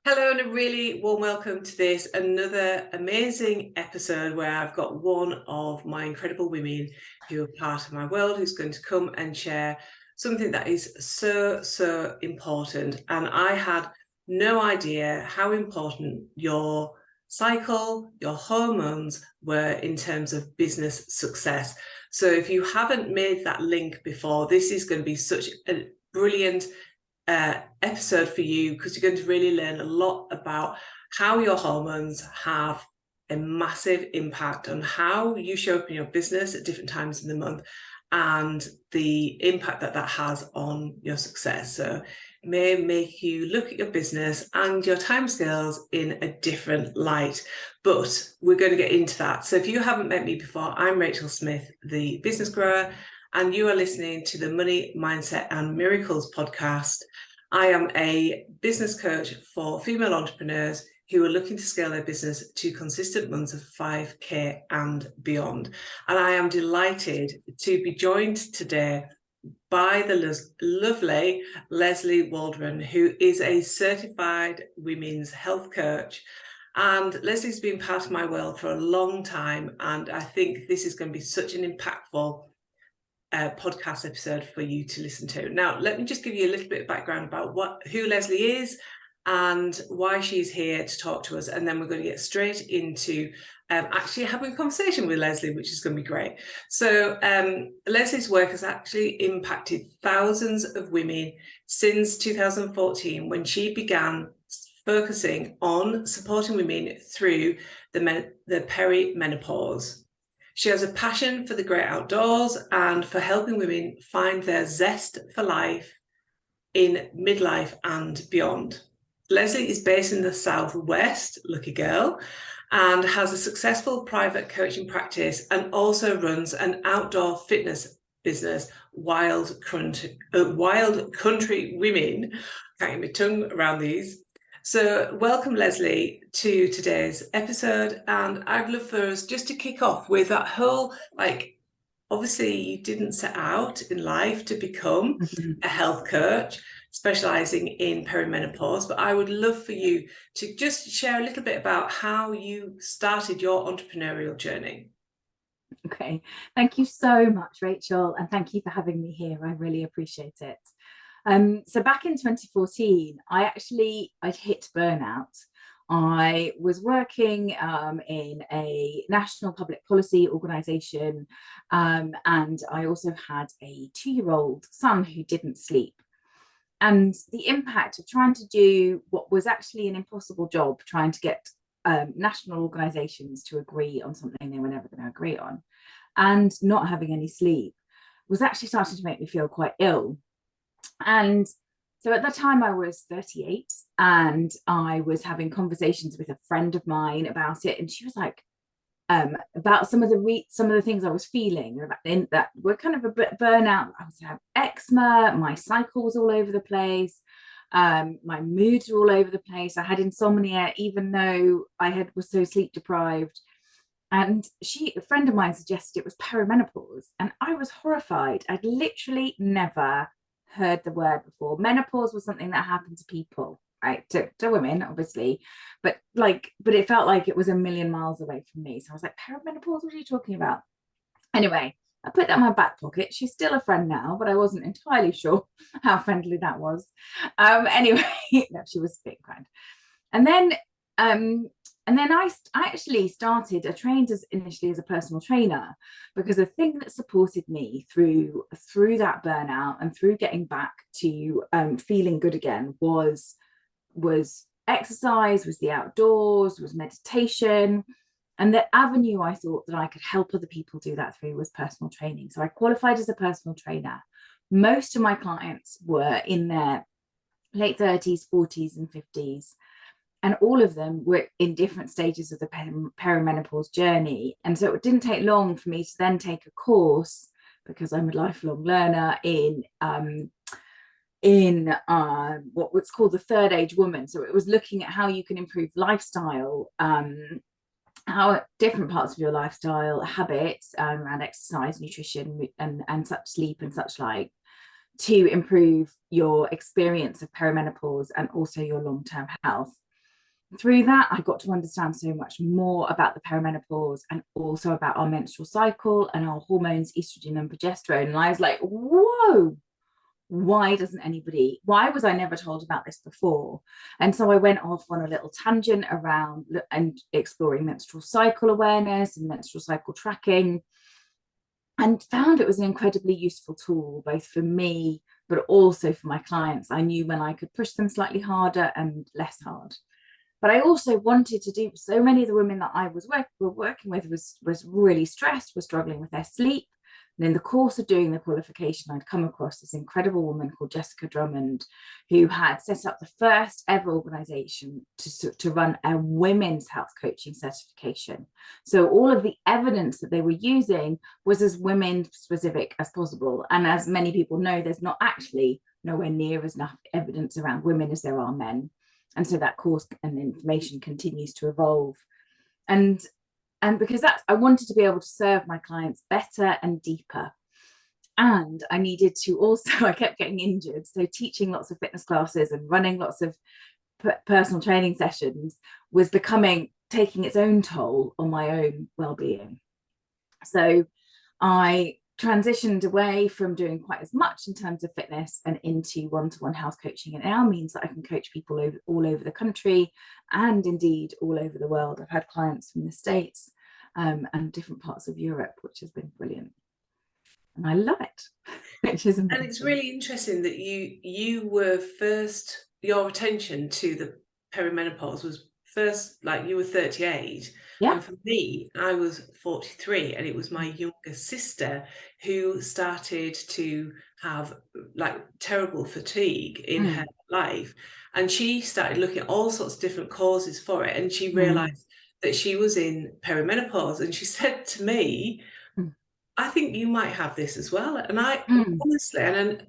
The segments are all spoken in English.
Hello and a really warm welcome to this, another amazing episode where I've got one of my incredible women who are part of my world who's going to come and share something that is so important. And I had no idea how important your cycle, your hormones were in terms of business success. So if you haven't made that link before, this is going to be such a brilliant episode for you, because you're going to really learn a lot about how your hormones have a massive impact on how you show up in your business at different times in the month and the impact that that has on your success. So it may make you look at your business and your timescales in a different light, but we're going to get into that. So if you haven't met me before, I'm Rachel Smith, the business grower, and you are listening to the Money, Mindset and Miracles podcast. I am a business coach for female entrepreneurs who are looking to scale their business to consistent months of 5K and beyond. And I am delighted to be joined today by the lovely Lesley Waldron, who is a certified women's health coach. And Lesley's been part of my world for a long time. And I think this is going to be such an impactful podcast episode for you to listen to. Now, let me just give you a little bit of background about who Lesley is and why she's here to talk to us, and then we're going to get straight into actually having a conversation with Lesley, which is going to be great. So Lesley's work has actually impacted thousands of women since 2014, when she began focusing on supporting women through the peri-menopause. She has a passion for the great outdoors and for helping women find their zest for life in midlife and beyond. Lesley is based in the Southwest, lucky girl, and has a successful private coaching practice and also runs an outdoor fitness business, Wild Country Women. Can't get my tongue around these. So welcome, Lesley, to today's episode. And I'd love for us just to kick off with that whole, obviously you didn't set out in life to become a health coach specializing in perimenopause, but I would love for you to just share a little bit about how you started your entrepreneurial journey. Okay, thank you so much, Rachel, and thank you for having me here. I really appreciate it. So back in 2014, I'd hit burnout. I was working in a national public policy organization, and I also had a 2-year-old son who didn't sleep. And the impact of trying to do what was actually an impossible job, trying to get national organizations to agree on something they were never going to agree on, and not having any sleep, was actually starting to make me feel quite ill. And so at the time I was 38, and I was having conversations with a friend of mine about it, and she was like, about some of the things I was feeling that were kind of a bit burnout. I was having eczema, my cycle was all over the place, my moods were all over the place. I had insomnia, even though was so sleep deprived. And a friend of mine suggested it was perimenopause, and I was horrified. I'd literally never heard the word before. Menopause was something that happened to people, right? To women, obviously, but it felt like it was a million miles away from me. So I was like, perimenopause, what are you talking about? Anyway, I put that in my back pocket. She's still a friend now, but I wasn't entirely sure how friendly that was. Anyway, no, she was a bit kind. And then I actually trained initially as a personal trainer, because the thing that supported me through that burnout and through getting back to feeling good again was exercise, was the outdoors, was meditation. And the avenue I thought that I could help other people do that through was personal training. So I qualified as a personal trainer. Most of my clients were in their late 30s, 40s and 50s. And all of them were in different stages of the perimenopause journey. And so it didn't take long for me to then take a course, because I'm a lifelong learner, in what was called the third age woman. So it was looking at how you can improve lifestyle, how different parts of your lifestyle habits around exercise, nutrition, and such, sleep and such like, to improve your experience of perimenopause and also your long-term health. Through that, I got to understand so much more about the perimenopause and also about our menstrual cycle and our hormones, estrogen and progesterone. And I was like, whoa, why was I never told about this before? And so I went off on a little tangent around and exploring menstrual cycle awareness and menstrual cycle tracking, and found it was an incredibly useful tool, both for me, but also for my clients. I knew when I could push them slightly harder and less hard. But I also wanted to do, so many of the women that I was working with was really stressed, were struggling with their sleep. And in the course of doing the qualification, I'd come across this incredible woman called Jessica Drummond, who had set up the first ever organization to run a women's health coaching certification. So all of the evidence that they were using was as women specific as possible. And as many people know, there's not actually nowhere near as enough evidence around women as there are men. And so that course and information continues to evolve. And because I wanted to be able to serve my clients better and deeper. And I needed to also, I kept getting injured. So teaching lots of fitness classes and running lots of personal training sessions was taking its own toll on my own well-being. So I transitioned away from doing quite as much in terms of fitness and into one-to-one health coaching. And it now means that I can coach people all over the country and indeed all over the world. I've had clients from the States and different parts of Europe, which has been brilliant. And I love it, which is amazing. And it's really interesting that you were first, your attention to the perimenopause was first, like you were 38. Yeah. And for me, I was 43, and it was my younger sister who started to have like terrible fatigue in her life. And she started looking at all sorts of different causes for it. And she realized that she was in perimenopause. And she said to me, I think you might have this as well. And I honestly, and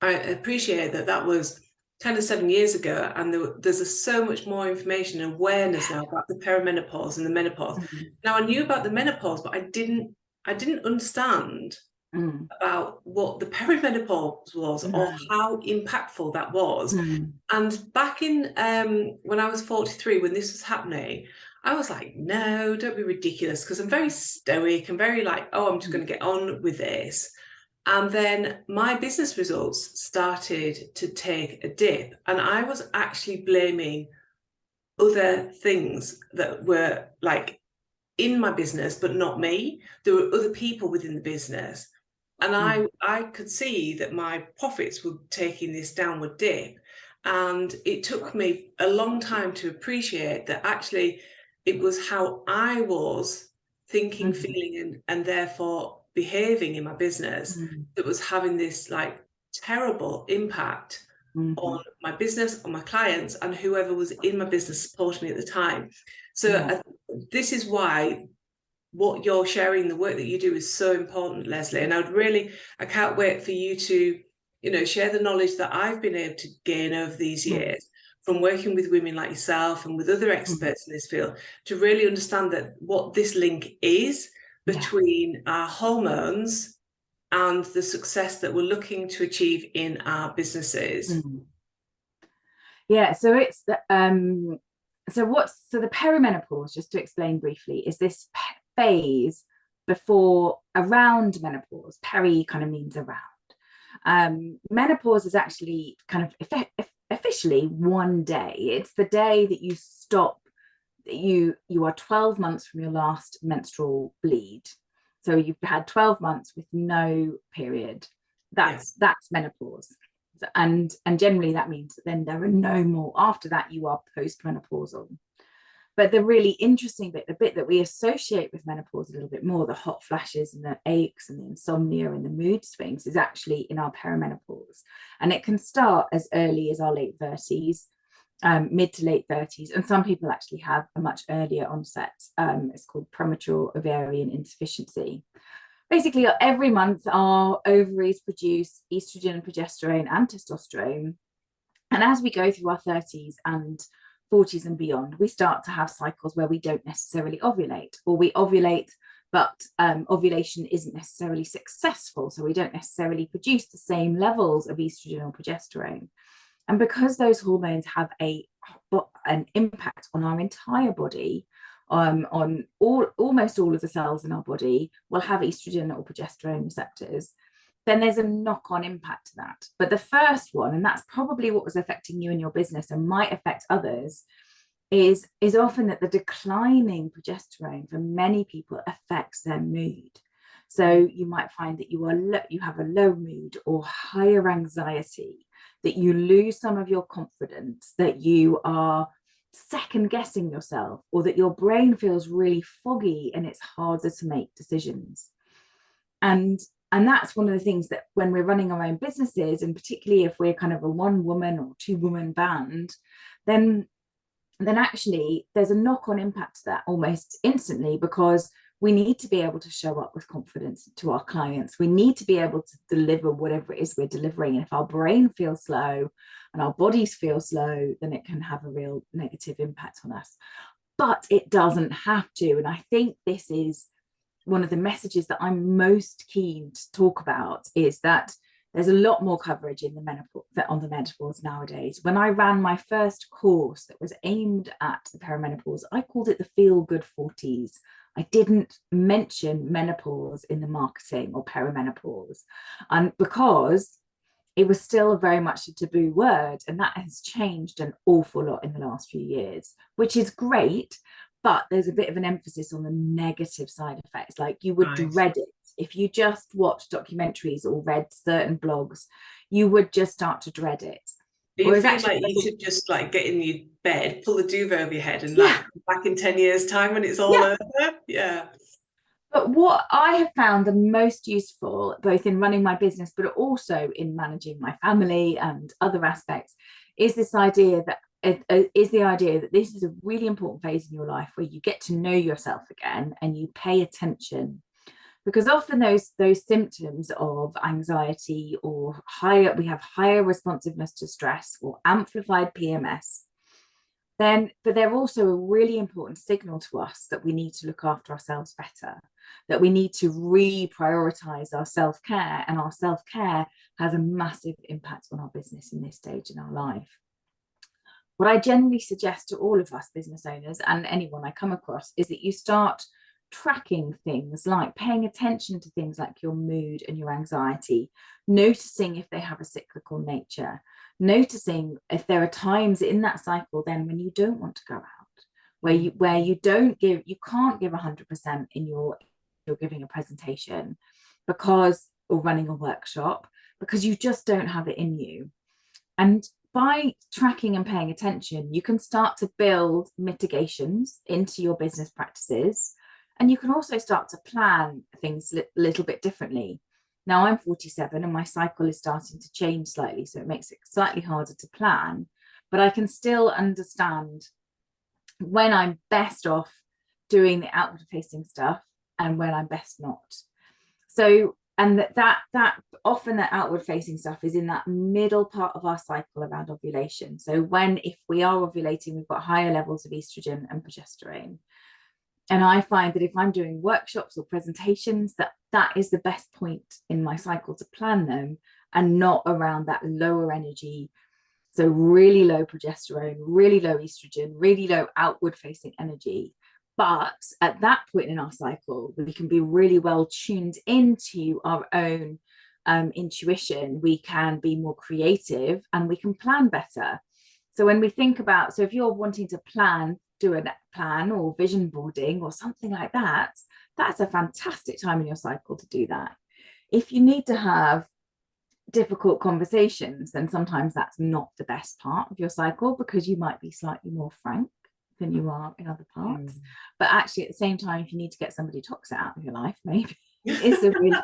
I appreciate that was kind of 7 years ago, and there's so much more information and awareness now about the perimenopause and the menopause. Now I knew about the menopause, but I didn't understand about what the perimenopause was or how impactful that was. And back in when I was 43, when this was happening, I was like, no, don't be ridiculous, because I'm very stoic and very like, oh, I'm just going to get on with this. And then my business results started to take a dip, and I was actually blaming other things that were like in my business, but not me. There were other people within the business. And I could see that my profits were taking this downward dip. And it took me a long time to appreciate that actually it was how I was thinking, feeling, and therefore behaving in my business that was having this like terrible impact on my business, on my clients, and whoever was in my business supporting me at the time. So this is why what you're sharing, the work that you do, is so important, Lesley. And I can't wait for you to, share the knowledge that I've been able to gain over these years from working with women like yourself and with other experts in this field, to really understand that what this link is between our hormones and the success that we're looking to achieve in our businesses. Yeah, so it's the the perimenopause, just to explain briefly, is this phase around menopause. Peri kind of means around. Menopause is actually kind of officially one day. It's the day that you stop. You are 12 months from your last menstrual bleed. So you've had 12 months with no period. That's menopause. And generally that means that then there are no more. After that, you are postmenopausal. But the really interesting bit, the bit that we associate with menopause a little bit more, the hot flashes and the aches and the insomnia and the mood swings, is actually in our perimenopause. And it can start as early as our late 30s, mid to late 30s. And some people actually have a much earlier onset. It's called premature ovarian insufficiency. Basically, every month our ovaries produce estrogen and progesterone and testosterone. And as we go through our 30s and 40s and beyond, we start to have cycles where we don't necessarily ovulate, or we ovulate but ovulation isn't necessarily successful, so we don't necessarily produce the same levels of estrogen or progesterone. And because those hormones have an impact on our entire body, on almost all of the cells in our body will have estrogen or progesterone receptors, then there's a knock-on impact to that. But the first one, and that's probably what was affecting you in your business and might affect others, is often that the declining progesterone for many people affects their mood. So you might find that you have a low mood or higher anxiety, that you lose some of your confidence, that you are second guessing yourself, or that your brain feels really foggy and it's harder to make decisions. And that's one of the things that when we're running our own businesses, and particularly if we're kind of a one woman or two woman band, then actually there's a knock-on impact to that almost instantly, because we need to be able to show up with confidence to our clients. We need to be able to deliver whatever it is we're delivering. And if our brain feels slow and our bodies feel slow, then it can have a real negative impact on us. But it doesn't have to. And I think this is one of the messages that I'm most keen to talk about, is that there's a lot more coverage in the menopause, on the menopause nowadays. When I ran my first course that was aimed at the perimenopause, I called it the Feel Good 40s. I didn't mention menopause in the marketing or perimenopause, and because it was still very much a taboo word, and that has changed an awful lot in the last few years, which is great. But there's a bit of an emphasis on the negative side effects. Like, you would dread it if you just watched documentaries or read certain blogs. You would just start to dread it. You feel like you should just like get in your bed, pull the duvet over your head, and like come back in 10 years' time when it's all over. Yeah. But what I have found the most useful, both in running my business, but also in managing my family and other aspects, is this idea that this is a really important phase in your life where you get to know yourself again and you pay attention. Because often those symptoms of anxiety or we have higher responsiveness to stress or amplified PMS, but they're also a really important signal to us that we need to look after ourselves better, that we need to reprioritize our self-care, and our self-care has a massive impact on our business in this stage in our life. What I generally suggest to all of us business owners and anyone I come across is that you start tracking things, like paying attention to things like your mood and your anxiety, noticing if they have a cyclical nature, noticing if there are times in that cycle then when you don't want to go out, where you can't give 100% in you're giving a presentation or running a workshop, because you just don't have it in you. And by tracking and paying attention, you can start to build mitigations into your business practices. And you can also start to plan things a little bit differently. Now, I'm 47 and my cycle is starting to change slightly, so it makes it slightly harder to plan. But I can still understand when I'm best off doing the outward-facing stuff and when I'm best not. So, and that often the outward-facing stuff is in that middle part of our cycle around ovulation. So if we are ovulating, we've got higher levels of estrogen and progesterone. And I find that if I'm doing workshops or presentations, that is the best point in my cycle to plan them, and not around that lower energy. So really low progesterone, really low estrogen, really low outward facing energy. But at that point in our cycle, we can be really well tuned into our own intuition. We can be more creative and we can plan better. So when we think about, if you're wanting to do a plan or vision boarding or something like that, that's a fantastic time in your cycle to do that. If you need to have difficult conversations, then sometimes that's not the best part of your cycle, because you might be slightly more frank than you are in other parts. But actually, at the same time, if you need to get somebody toxic out of your life, maybe it's a really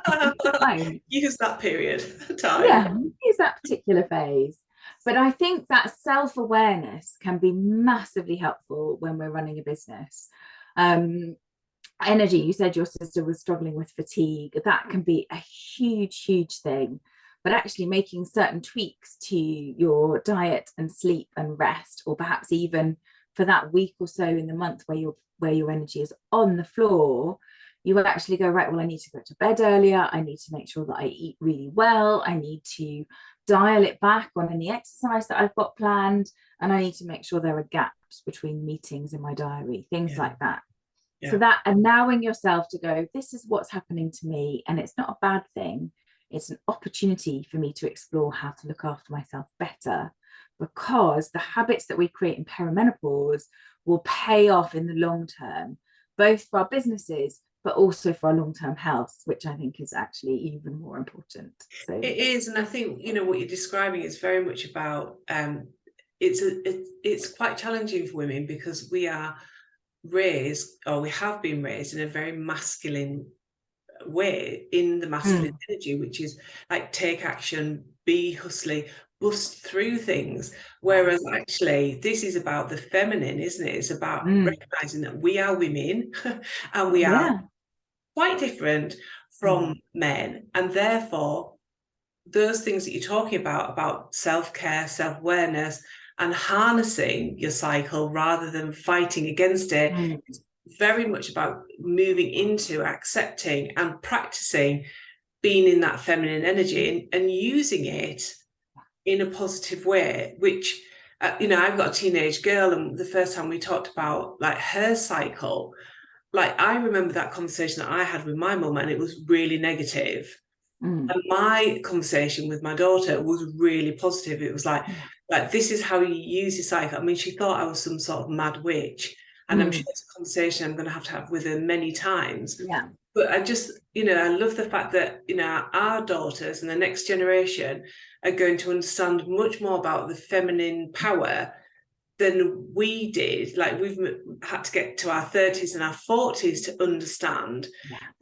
good time. Use that period of time. Yeah, use that particular phase. But I think that self-awareness can be massively helpful when we're running a business. Energy, you said your sister was struggling with fatigue. That can be a huge, huge thing. But actually making certain tweaks to your diet and sleep and rest, or perhaps even for that week or so in the month where your energy is on the floor, you actually go, right, well, I need to go to bed earlier. I need to make sure that I eat really well. I need to dial it back on any exercise that I've got planned. And I need to make sure there are gaps between meetings in my diary, things like that. So that allowing yourself to go, this is what's happening to me, and it's not a bad thing. It's an opportunity for me to explore how to look after myself better, because the habits that we create in perimenopause will pay off in the long term, both for our businesses, but also for our long-term health, which I think is actually even more important. So it is, and I think, you know, what you're describing is very much about it's quite challenging for women, because we are raised, or we have been raised, in a very masculine way, in the masculine energy, which is like, take action, be hustly, bust through things. Whereas actually this is about the feminine, isn't it? It's about recognizing that we are women and we are quite different from men, and therefore those things that you're talking about self-care, self-awareness, and harnessing your cycle rather than fighting against it, it's very much about moving into accepting and practicing being in that feminine energy, and using it in a positive way, which you know, I've got a teenage girl, and the first time we talked about like her cycle, like, I remember that conversation that I had with my mum, and it was really negative. And my conversation with my daughter was really positive. It was like, this is how you use your cycle. I mean, she thought I was some sort of mad witch. And I'm sure it's a conversation I'm going to have with her many times. Yeah. But I just, you know, I love the fact that, you know, our daughters and the next generation are going to understand much more about the feminine power than we did. Like, we've had to get to our 30s and our 40s to understand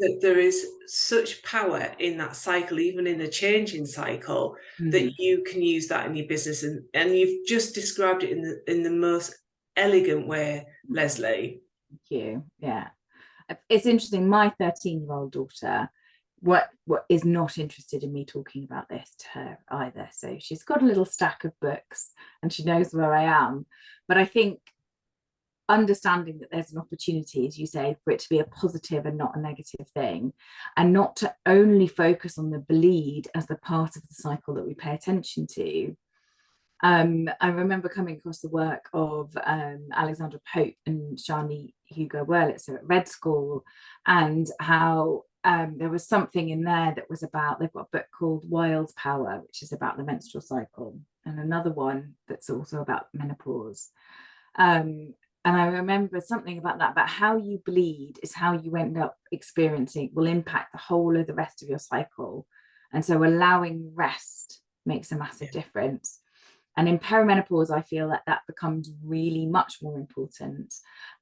that there is such power in that cycle, even in a changing cycle, that you can use that in your business. And you've just described it in the most elegant way, Lesley. Thank you. Yeah. It's interesting. My 13-year-old daughter, what is not interested in me talking about this to her either. So she's got a little stack of books and she knows where I am. But I think understanding that there's an opportunity, as you say, for it to be a positive and not a negative thing, and not to only focus on the bleed as the part of the cycle that we pay attention to. I remember coming across the work of Alexandra Pope and Shani Hugo Wurlitzer at Red School, and how there was something in there that was about, they've got a book called Wild Power, which is about the menstrual cycle, and another one that's also about menopause. And I remember something about that, about how you bleed is how you end up experiencing, will impact the whole of the rest of your cycle. And so allowing rest makes a massive difference. And in perimenopause, I feel that that becomes really much more important.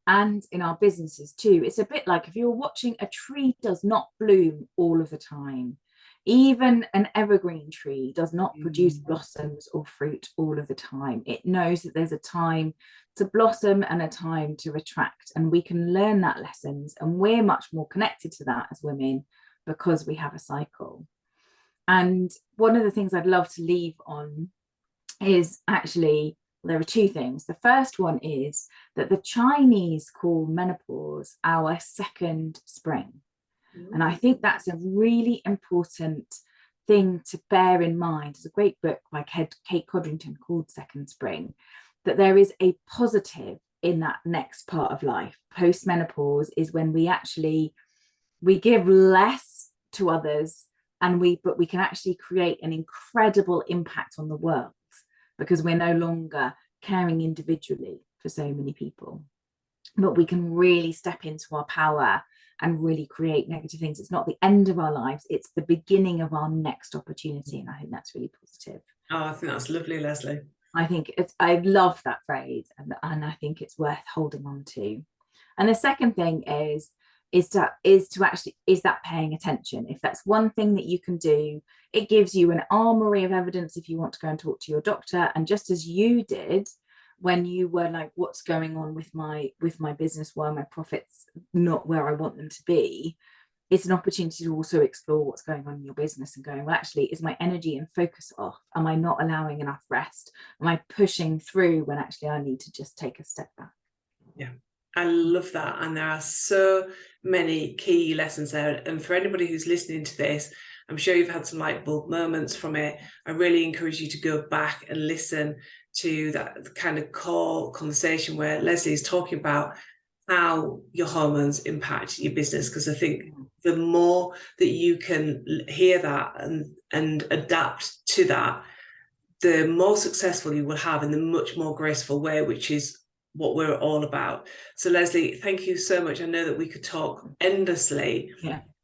And in our businesses too, it's a bit like if you're watching, a tree does not bloom all of the time. Even an evergreen tree does not produce blossoms or fruit all of the time. It knows that there's a time to blossom and a time to retract. And we can learn that lessons. And we're much more connected to that as women because we have a cycle. And one of the things I'd love to leave on is actually, there are two things. The first one is that the Chinese call menopause our second spring. And I think that's a really important thing to bear in mind. There's a great book by Kate Codrington called Second Spring, that there is a positive in that next part of life. Post-menopause is when we give less to others, but we can actually create an incredible impact on the world, because we're no longer caring individually for so many people, but we can really step into our power and really create negative things. It's not the end of our lives, it's the beginning of our next opportunity. And I think that's really positive. Oh, I think that's lovely, Lesley. I love that phrase, and I think it's worth holding on to. And the second thing is that paying attention. If that's one thing that you can do, it gives you an armory of evidence if you want to go and talk to your doctor. And just as you did when you were like, what's going on with my business, why are my profits not where I want them to be, it's an opportunity to also explore what's going on in your business and going, well, actually, is my energy and focus off? Am I not allowing enough rest? Am I pushing through when actually I need to just take a step back? Yeah. I love that. And there are so many key lessons there. And for anybody who's listening to this, I'm sure you've had some light bulb moments from it. I really encourage you to go back and listen to that kind of core conversation where Lesley is talking about how your hormones impact your business. Because I think the more that you can hear that and adapt to that, the more successful you will have in the much more graceful way, which is what we're all about. So Lesley, thank you so much. I know that we could talk endlessly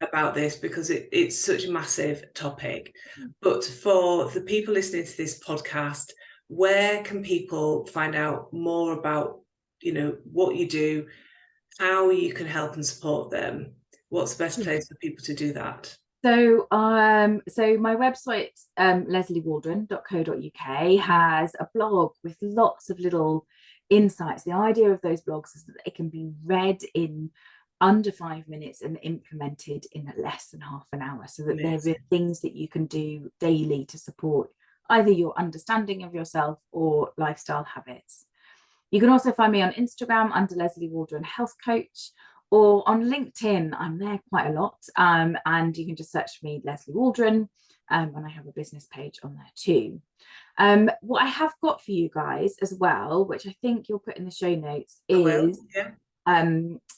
about this because it's such a massive topic. But for the people listening to this podcast, where can people find out more about, you know, what you do, how you can help and support them? What's the best place for people to do that? So my website, lesliewaldron.co.uk, has a blog with lots of little insights. The idea of those blogs is that it can be read in under 5 minutes and implemented in less than half an hour, so that there are things that you can do daily to support either your understanding of yourself or lifestyle habits. You can also find me on Instagram under Lesley Waldron Health Coach, or on LinkedIn. I'm there quite a lot, and you can just search for me, Lesley Waldron, and I have a business page on there too. What I have got for you guys as well, which I think you'll put in the show notes, is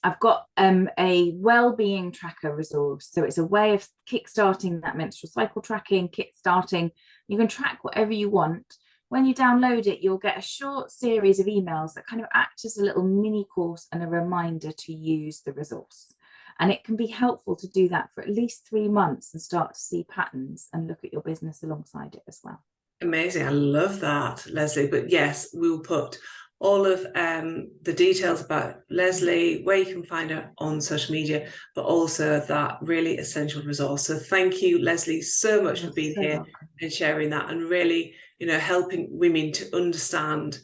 I've got a well-being tracker resource. So it's a way of kickstarting that menstrual cycle tracking, kickstarting. You can track whatever you want. When you download it, you'll get a short series of emails that kind of act as a little mini course and a reminder to use the resource. And it can be helpful to do that for at least 3 months and start to see patterns and look at your business alongside it as well. Amazing. I love that, Lesley. But yes, we'll put all of the details about Lesley, where you can find her on social media, but also that really essential resource. So thank you, Lesley, so much for being here and sharing that, and really, you know, helping women to understand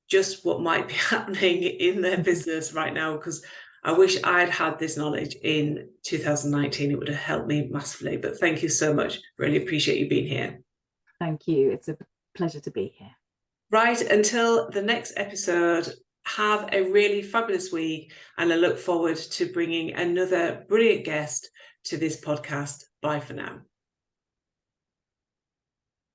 just what might be happening in their business right now, because I wish I'd had this knowledge in 2019. It would have helped me massively. But thank you so much. Really appreciate you being here. Thank you. It's a pleasure to be here. Right, until the next episode, have a really fabulous week, and I look forward to bringing another brilliant guest to this podcast. Bye for now.